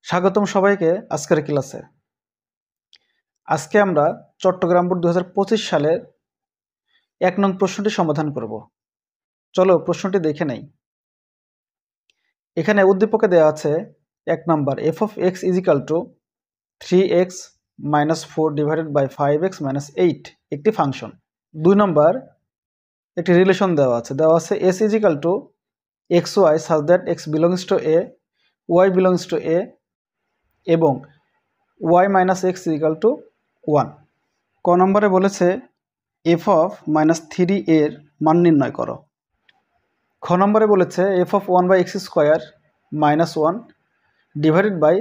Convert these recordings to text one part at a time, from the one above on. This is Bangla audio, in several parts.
স্বাগতম সবাইকে আজকের ক্লাসে। আজকে আমরা চট্টগ্রাম বোর্ড 2025 সালের 1 নং প্রশ্নটি সমাধান করব। চলো প্রশ্নটি দেখে নেই। এখানে উদ্দীপকে দেওয়া আছে 1 নম্বর f of x is equal to 3x minus 4 divided by 5x minus 8 একটি ফাংশন। 2 নম্বর একটি রিলেশন দেওয়া আছে s is equal to xy such that x belongs to a, y belongs to a এবং y minus x is equal to 1। ক নম্বরে বলেছে f of minus 3 এর মান নির্ণয় করো। খ নম্বরে বলেছে f of 1 by x square minus 1 divided by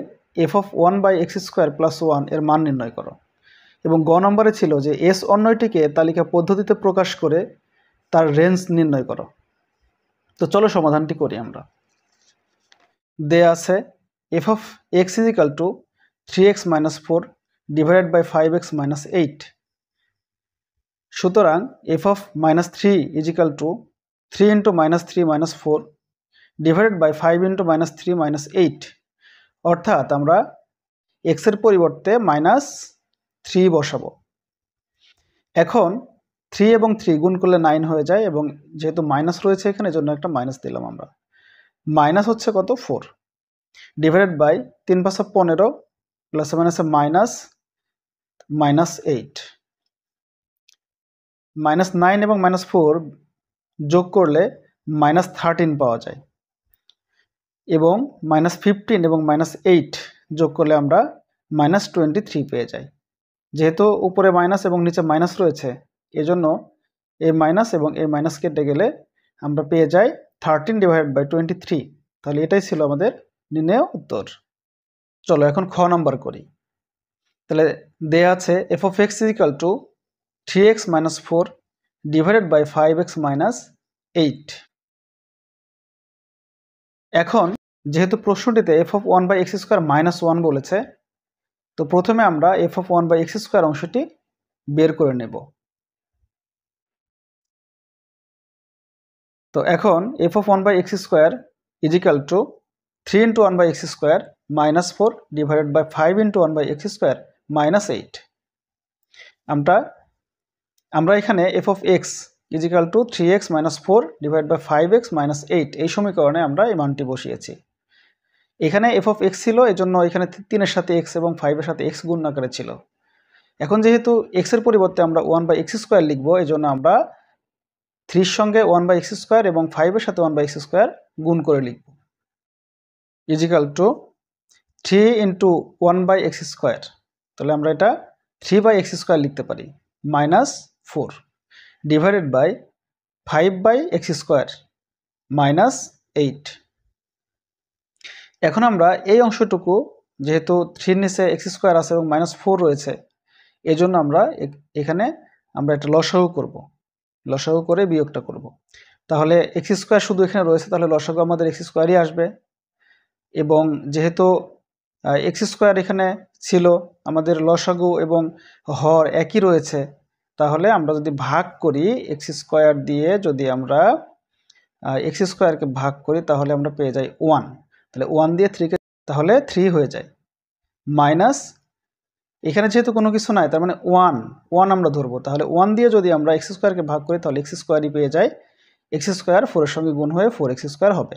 f of 1 by x square plus 1 এর মান নির্ণয় করো। এবং গ নম্বরে ছিল যে s অন্যটিকে তালিকা পদ্ধতিতে প্রকাশ করে তার রেঞ্জ নির্ণয় করো। তো চলো সমাধানটি করি আমরা। দেয়া আছে f of x is equal to 3x minus 4 divided by 5x minus 8। সুতরাং f of minus 3 is equal to 3 into minus 3 minus 4 divided by 5 into minus 3 minus 8। অর্থাৎ আমরা x এর পরিবর্তে minus 3 বসাবো। এখন 3 এবং 3 গুণ করলে 9 হয়ে যায় এবং যেহেতু মাইনাস রয়েছে এখানে জন্য একটা মাইনাস দিলাম আমরা। মাইনাস হচ্ছে কত 4 ডিভাইডেড বাই 3 × 5 = 15 প্লাস মাইনাসে মাইনাস মাইনাস 8 মাইনাস 9 এবং মাইনাস 4 যোগ করলে মাইনাস 13 পাওয়া যায় এবং মাইনাস 15 এবং মাইনাস 8 যোগ করলে আমরা মাইনাস 23 পেয়ে যাই। যেহেতু উপরে মাইনাস এবং নিচে মাইনাস রয়েছে এজন্য এই মাইনাস এবং এই মাইনাস কেটে গেলে আমরা পেয়ে যাই 13 ডিভাইডেড বাই 23। তাহলে এটাই ছিল আমাদের নির্ণেয় উত্তর। চলো এখন খ নাম্বার করি। তাহলে দেয়া আছে f of x is equal to 3x minus 4 divided by 5x minus 8। এখন যেহেতু প্রশ্নটিতে f of 1 by x square minus 1 বলেছে, তো প্রথমে আমরা f of 1 by x square অংশটি বের করে নেব। তো এখন f of 1 by x square is equal to 3 into 1 by x square minus 4 divided by 5 into 1 by x square minus 8। আমরা এখানে f of x is equal to 3x minus 4 divided by 5x minus 8 এই সমীকরণে আমরা এই মানটি বসিয়েছি। এখানে f of x ছিল এজন্য এখানে 3 এর সাথে x এবং 5 এর সাথে x গুণ আকারে ছিল। এখন যেহেতু x এর পরিবর্তে আমরা 1 by x square লিখব এজন্য আমরা 3 এর সঙ্গে 1 by x square এবং 5 এর সাথে 1 by x square গুণ করে লিখব is equal to 3 into 1 by x square। তাহলে আমরা এটা 3 by x square লিখতে পারি minus 4 divided by 5 by x square minus 8। এখন আমরা এই অংশটুকু যেহেতু 3 নিচে x স্কয়ার আছে এবং minus 4 রয়েছে এজন্য আমরা এখানে আমরা একটা লসাগু করব। লসাগু করে বিয়োগটা করব। তাহলে x স্কয়ার শুধু এখানে রয়েছে তাহলে লসাগু আমাদের x স্কয়ারই আসবে এবং যেহেতু x স্কয়ার এখানে ছিল আমাদের লসাগু এবং হর একই রয়েছে তাহলে আমরা যদি ভাগ করি x স্কয়ার দিয়ে যদি আমরা x স্কয়ারকে ভাগ করি তাহলে আমরা পেয়ে যাই 1। তাহলে 1 দিয়ে 3 কে তাহলে 3 হয়ে যায় মাইনাস এখানে যেহেতু কোনো কিছু নাই তার মানে 1 আমরা ধরবো। তাহলে 1 দিয়ে যদি আমরা x স্কয়ারকে ভাগ করি তাহলে x স্কয়ারই পেয়ে যাই। x স্কয়ার 4 এর সঙ্গে গুণ হয়ে 4x স্কয়ার হবে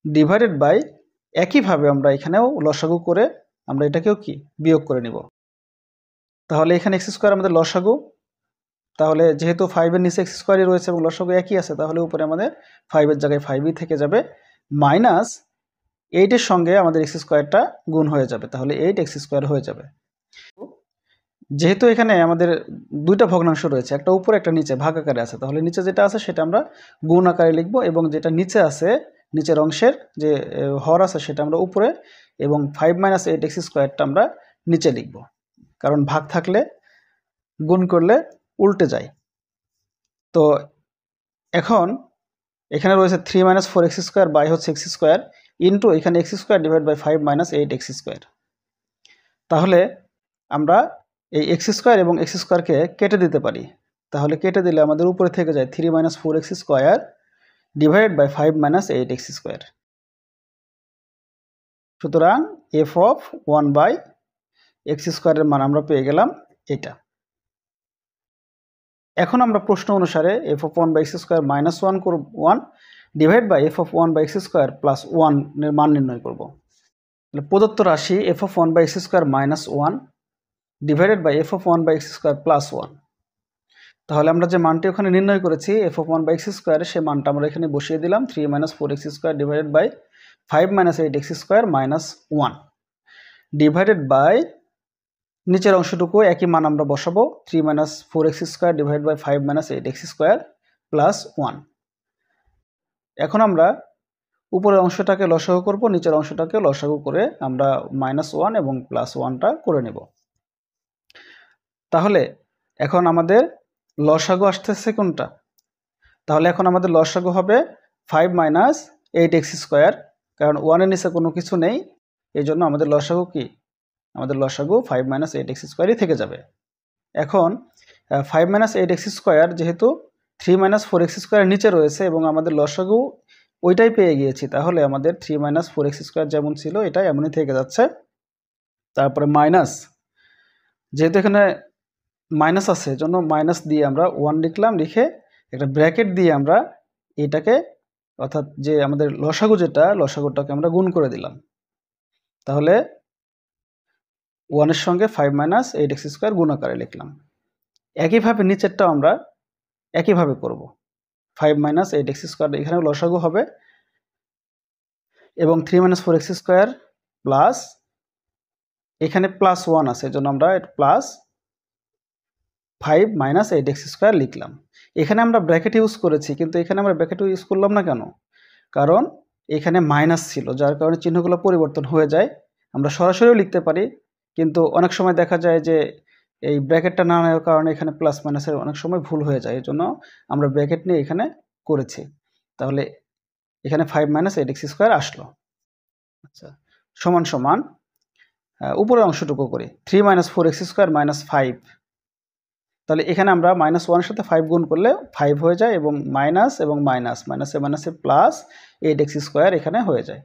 ডিভাইডেড বাই একইভাবে আমরা এখানেও লসাগু করে আমরা এটাকেও কি বিয়োগ করে নিব। তাহলে এখানে x স্কয়ার আমাদের লসাগু, তাহলে যেহেতু 5 এর নিচে x স্কয়ারই রয়েছে এবং লসাগু একই আছে তাহলে উপরে আমাদের 5 এর জায়গায় 5ই থেকে যাবে মাইনাস 8 এর সঙ্গে আমাদের x স্কয়ারটা গুণ হয়ে যাবে তাহলে 8x স্কয়ার হয়ে যাবে। যেহেতু এখানে আমাদের দুইটা ভগ্নাংশ রয়েছে একটা উপরে একটা নিচে ভাগ আকারে আছে তাহলে নিচে যেটা আছে সেটা আমরা গুণ আকারে লিখব এবং যেটা নিচে আছে নিচের অংশের যে হর আছে সেটা আমরা উপরে এবং 5 - 8x স্কয়ারটা আমরা নিচে লিখব কারণ ভাগ থাকলে গুণ করলে উল্টে যায়। তো এখন এখানে রয়েছে 3 - 4x স্কয়ার বাই হচ্ছে x স্কয়ার ইনটু এখানে x square divide by 5 - 8x square. তাহলে আমরা এই x স্কয়ার এবং x স্কয়ারকে কেটে দিতে পারি। তাহলে কেটে দিলে আমাদের উপরে থেকে যায় 3 - 4x square divide by 5 - 8x square. সুতরাং এফ অফ 1/x² মান আমরা পেয়ে গেলাম এটা। এখন আমরা প্রশ্ন অনুসারে এফ অফ 1/x² -1 করব 1 divide by F of 1/x² plus 1 এর মান নির্ণয় করব। তাহলে প্রদত্ত রাশি F of 1/x² -1 divided by F of 1/x² plus 1। তাহলে আমরা যে মানটি ওখানে নির্ণয় করেছি এফ অফ 1/x² সে মানটা আমরা এখানে বসিয়ে দিলাম 3 - 4x² divided by 5 - 8x² -1 divided by নিচের অংশটুকু একই মান আমরা বসাবো 3 - 4x² divide by 5 - 8x² plus 1। এখন আমরা উপরের অংশটাকে লসাগু করব, নিচের অংশটাকে লসাগু করে আমরা -1 এবং +1টা করে নেব। তাহলে এখন আমাদের লসাগু আসতেছে কোনটা? তাহলে এখন আমাদের লসাগু হবে 5 - 8x², কারণ 1 এর নিচে কোনো কিছু নেই, এই জন্য আমাদের লসাগু কি? আমাদের লসাগু 5 - 8x² থেকে যাবে। এখন 5 - 8x² যেহেতু 3 - 4x² নিচে রয়েছে এবং আমাদের লসাগু ওইটাই পেয়ে গিয়েছি, তাহলে আমাদের 3 - 4x² যেমন ছিল এটা এমনই থেকে যাচ্ছে। তারপরে মাইনাস, যেহেতু এখানে মাইনাস আছে এজন্য মাইনাস দিয়ে আমরা 1 লিখলাম, লিখে একটা ব্র্যাকেট দিয়ে আমরা এটাকে অর্থাৎ যে আমাদের লসাগু যেটা লসাগুটাকে আমরা গুণ করে দিলাম। তাহলে 1 এর সঙ্গে 5 - 8x² গুণ আকারে লিখলাম। একইভাবে নিচেরটাও আমরা একইভাবে করব। 5 - 8x² এখানে লসাগু হবে এবং 3 - 4x² প্লাস এখানে +1 আছে, এজন্য আমরা প্লাস 5 - 8x² লিখলাম। এখানে আমরা ব্র্যাকেট ইউজ করেছি, কিন্তু এখানে আমরা ব্র্যাকেট ইউজ করলাম না কেন? কারণ এখানে মাইনাস ছিল, যার কারণে চিহ্নগুলো পরিবর্তন হয়ে যায়। আমরা সরাসরিও লিখতে পারি, কিন্তু অনেক সময় দেখা যায় যে এই ব্র্যাকেটটা না নেওয়ার কারণে এখানে প্লাস মাইনাসের অনেক সময় ভুল হয়ে যায়, এজন্য আমরা ব্র্যাকেট নিয়ে এখানে করেছি। তাহলে এখানে 5 - 8x² আসলো। আচ্ছা, সমান সমান উপরের অংশটুকু করি 3 - 4x² -5। তাহলে এখানে আমরা -1 এর সাথে 5 গুণ করলে 5 হয়ে যায় এবং মাইনাস এবং মাইনাস, মাইনাসে মাইনাসে প্লাস 8x² এখানে হয়ে যায়।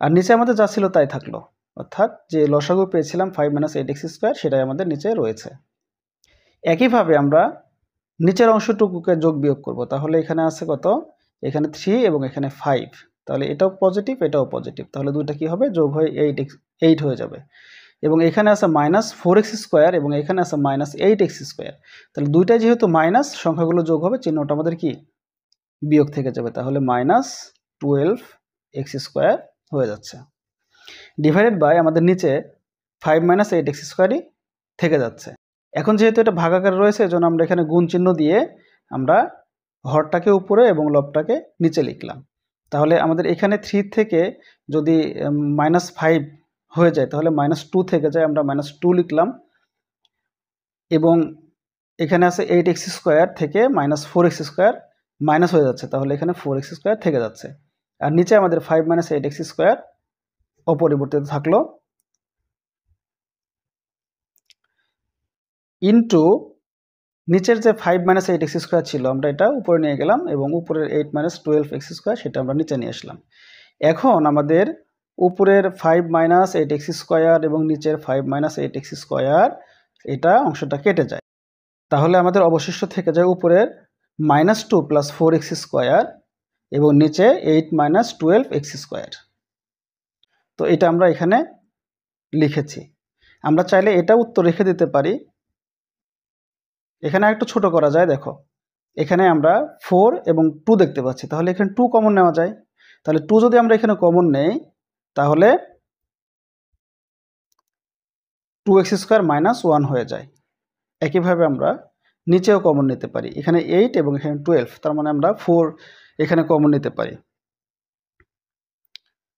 আর নিচে আমাদের যা ছিল তাই থাকলো, অর্থাৎ যে লসাগু পেয়েছিলাম 5 - 8x² সেটাই আমাদের নিচে রয়েছে। একইভাবে আমরা নিচের অংশটুকুকে যোগ বিয়োগ করব। তাহলে এখানে আছে কত? এখানে 3 এবং এখানে 5। তাহলে এটাও পজিটিভ এটাও পজিটিভ, তাহলে দুইটা কি হবে? যোগ হয়ে 8 হয়ে যাবে। এবং এখানে আছে -4x² এবং এখানে আছে -8x²। তাহলে দুইটাই যেহেতু মাইনাস, সংখ্যাগুলো যোগ হবে, চিহ্নটা আমাদের কি? বিয়োগ থেকে যাবে। তাহলে -12x² হয়ে যাচ্ছে। ডিভাইডেড বাই আমাদের নিচে 5 - 8x² থেকে যাচ্ছে। এখন যেহেতু এটা ভাগাকার রয়েছে এজন্য আমরা এখানে গুণ চিহ্ন দিয়ে আমরা হরটাকে উপরে এবং লবটাকে নিচে লিখলাম। তাহলে আমাদের এখানে 3 থেকে যদি -5 হয়ে যায় তাহলে -2 থেকে যায়, আমরা -2 লিখলাম। এবং এখানে আছে 8x² থেকে -4x² মাইনাস হয়ে যাচ্ছে, তাহলে এখানে 4x² থেকে যাচ্ছে। আর নিচে আমাদের 5 - 8x² অপরিবর্তিত থাকলো, ইনটু নিচের যে 5 - 8x² ছিল আমরা এটা উপরে নিয়ে গেলাম এবং উপরের 8 - 12x² সেটা আমরা নিচে নিয়ে আসলাম। এখন আমাদের উপরের 5 - 8x² এবং নিচের 5 - 8x² এটা অংশটা কেটে যায়। তাহলে আমাদের অবশিষ্ট থেকে যায় উপরের -2 + 4x² এবং নিচে 8 - 12x²। তো এটা আমরা এখানে লিখেছি। আমরা চাইলে এটা উত্তর রেখে দিতে পারি। এখানে একটু ছোট করা যায়, দেখো এখানে আমরা 4 এবং 2 দেখতে পাচ্ছি, তাহলে এখানে 2 কমন নেওয়া যায়। তাহলে 2 যদি আমরা এখানে কমন নেই তাহলে 2x² -1 হয়ে যায়। একইভাবে আমরা নিচেও কমন নিতে পারি, এখানে 8 এবং এখানে 12, তার মানে আমরা 4 এখানে কমন নিতে পারি।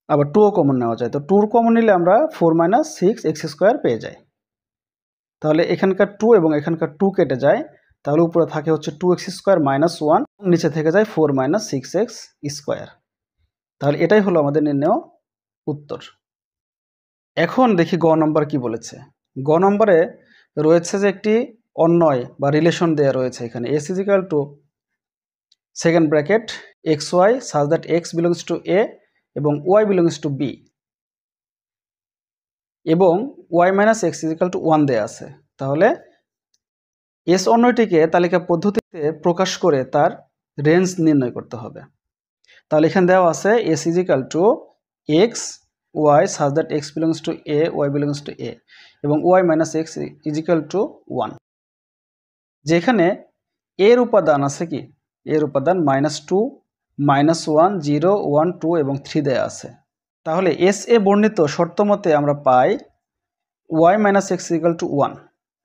আবার 2ও কমন নেওয়া যায়, তো 2 কমন নিলে আমরা 4 - 6x² পেয়ে যাই। তাহলে এখানকার 2 এবং এখানকার 2 কেটে যায়, তাহলে উপরে থাকে হচ্ছে 2x² -1, নিচে থেকে যায় 4 - 6x²। তাহলে এটাই হলো আমাদের নির্ণেয় উত্তর। এখন দেখি গ নম্বর কি বলেছে। গ নম্বরে রয়েছে যে একটি অন্বয় বা রিলেশন দেয়া রয়েছে এখানে s = second bracket xy such that x belongs to a এবং y belongs to b। এবং Y minus x equal to 1 দেওয়া আছে। তাহলে এস অন্যটিকে তালিকা পদ্ধতিতে প্রকাশ করে তার রেঞ্জ নির্ণয় করতে হবে। তাহলে এখানে দেওয়া আছে S equal to x y such that x belongs to A Y belongs to A এবং Y minus x equal to 1। যেখানে এর উপাদান আছে কি, এর উপাদান -2, -1, 0, 1, 2 এবং 3 দেয়া আছে। তাহলে এস এ বর্ণিত শর্ত মতে আমরা পাই y minus x equal to 1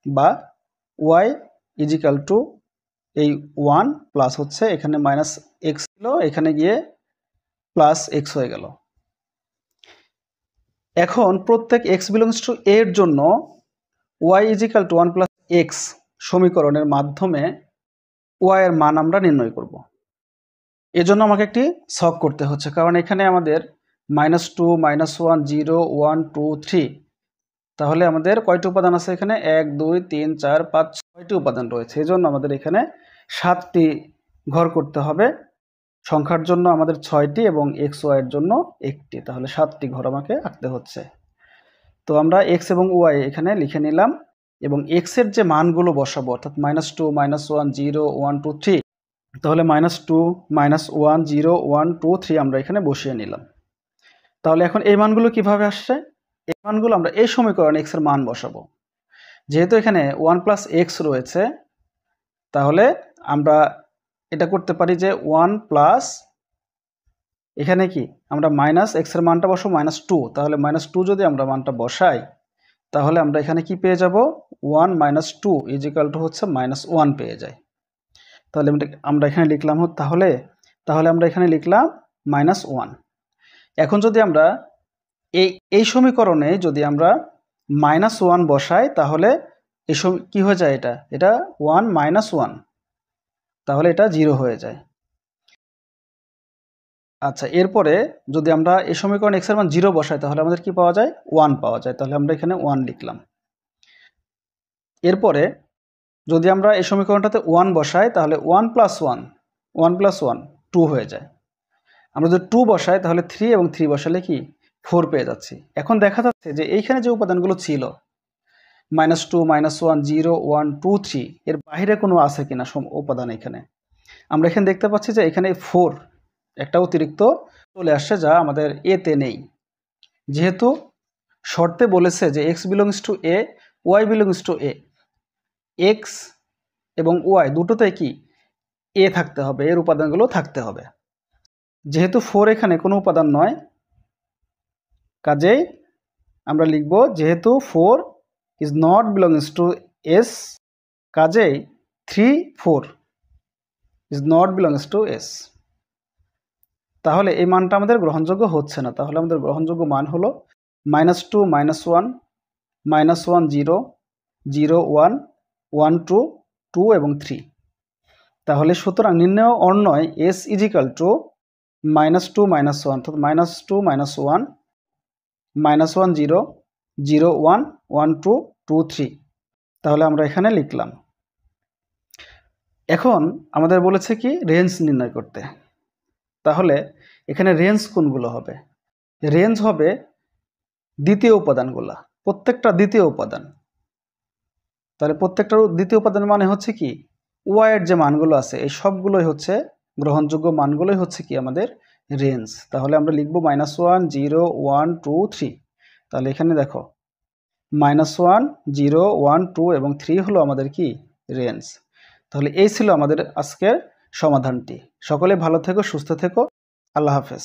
বা ওয়াই ইজিক্যাল টু এই 1 প্লাস হচ্ছে এখানে মাইনাস এক্স ছিল, এখানে গিয়ে প্লাস এক্স হয়ে গেল। এখন প্রত্যেক এক্স বিলংস টু এর জন্য Y equal to 1 plus X সমীকরণের মাধ্যমে ওয়াই এর মান আমরা নির্ণয় করব। এজন্য আমাকে একটি ছক করতে হচ্ছে, কারণ এখানে আমাদের -2, -1, 0, 1, 2, 3, তাহলে আমাদের কয়টি উপাদান আছে এখানে? 1, 2, 3, 4, 5, 6টি উপাদান রয়েছে। এজন্য আমাদের এখানে 7টি ঘর করতে হবে। সংখ্যার জন্য আমাদের 6টি এবং এক্স ওয়াই এর জন্য 1টি, তাহলে 7টি ঘর আমাকে আঁকতে হচ্ছে। তো আমরা এক্স এবং ওয়াই এখানে লিখে নিলাম এবং এক্স এর যে মানগুলো বসাবো অর্থাৎ -2, -1, 0, 1, 2, 3, তাহলে -2, -1, 0, 1, 2, 3 আমরা এখানে বসিয়ে নিলাম। তাহলে এখন এই মানগুলো কিভাবে আসছে? এই মানগুলো আমরা এই সমীকরণে এক্স এর মান বসাবো। যেহেতু এখানে 1 প্লাস এক্স রয়েছে, তাহলে আমরা এটা করতে পারি যে 1 প্লাস এখানে কি আমরা মাইনাস এক্স এর মানটা বসাবো -2, তাহলে -2 যদি আমরা মানটা বসাই তাহলে আমরা এখানে কি পেয়ে যাব? 1 - 2 ইজিক্যাল টু হচ্ছে -1 পেয়ে যাই। তাহলে আমরা এখানে লিখলাম তাহলে আমরা এখানে লিখলাম -1। এখন যদি আমরা এই সমীকরণে যদি আমরা -1 বসাই তাহলে কি হয়ে যায়? এটা 1 - 1, তাহলে এটা 0 হয়ে যায়। আচ্ছা, এরপরে যদি আমরা এই সমীকরণে x এর মান 0 বসাই তাহলে আমাদের কি পাওয়া যায়? 1 পাওয়া যায়। তাহলে আমরা এখানে 1 লিখলাম। এরপরে যদি আমরা এই সমীকরণটাতে 1 বসাই তাহলে 1 + 1 2 হয়ে যায়। আমরা যদি 2 বসাই তাহলে 3 এবং 3 বসালে কি 4 পেয়ে যাচ্ছি। এখন দেখা যাচ্ছে যে এইখানে যে উপাদানগুলো ছিল -2, -1, 0, 1, 2, 3 এর বাইরে কোনো আছে কিনা উপাদান এখানে? আমরা এখানে দেখতে পাচ্ছি যে এখানে 4 একটা অতিরিক্ত চলে আসছে, যা আমাদের এতে নেই। যেহেতু শর্তে বলেছে যে x belongs to A Y belongs to A, X এবং ওয়াই দুটোতেই কি এ থাকতে হবে, এর উপাদানগুলো থাকতে হবে। যেহেতু 4 এখানে কোনো উপাদান নয়, কাজেই আমরা লিখব যেহেতু 4 is not belongs to S, কাজেই 3, 4 is not belongs to S. তাহলে এই মানটা আমাদের গ্রহণযোগ্য হচ্ছে না। তাহলে আমাদের গ্রহণযোগ্য মান হলো -2, -1, -1, 0, 0, 1, 1, 2, 2 এবং 3। তাহলে সুতরাং নির্ণয় অর্ণয় s ইজিক্যাল টু -2, -1 অর্থাৎ -2, -1, -1, 0, 0, 1, 1, 2, 2, 3। তাহলে আমরা এখানে লিখলাম। এখন আমাদের বলেছে কি রেঞ্জ নির্ণয় করতে। তাহলে এখানে রেঞ্জ কোনগুলো হবে? রেঞ্জ হবে দ্বিতীয় উপাদানগুলা, প্রত্যেকটা দ্বিতীয় উপাদান। তাহলে প্রত্যেকটা দ্বিতীয় উপাদান মানে হচ্ছে কি ওয়াই এর যে মানগুলো আছে এই সবগুলোই হচ্ছে গ্রহণযোগ্য মানগুলোই হচ্ছে কি আমাদের রেঞ্জ। তাহলে আমরা লিখব -1, 0, 1, 2, 3। তাহলে এখানে দেখো -1, 0, 1, 2 এবং 3 হলো আমাদের কি রেঞ্জ। তাহলে এই ছিল আমাদের আজকের সমাধানটি। সকলে ভালো থেকো, সুস্থ থেকো, আল্লাহ হাফেজ।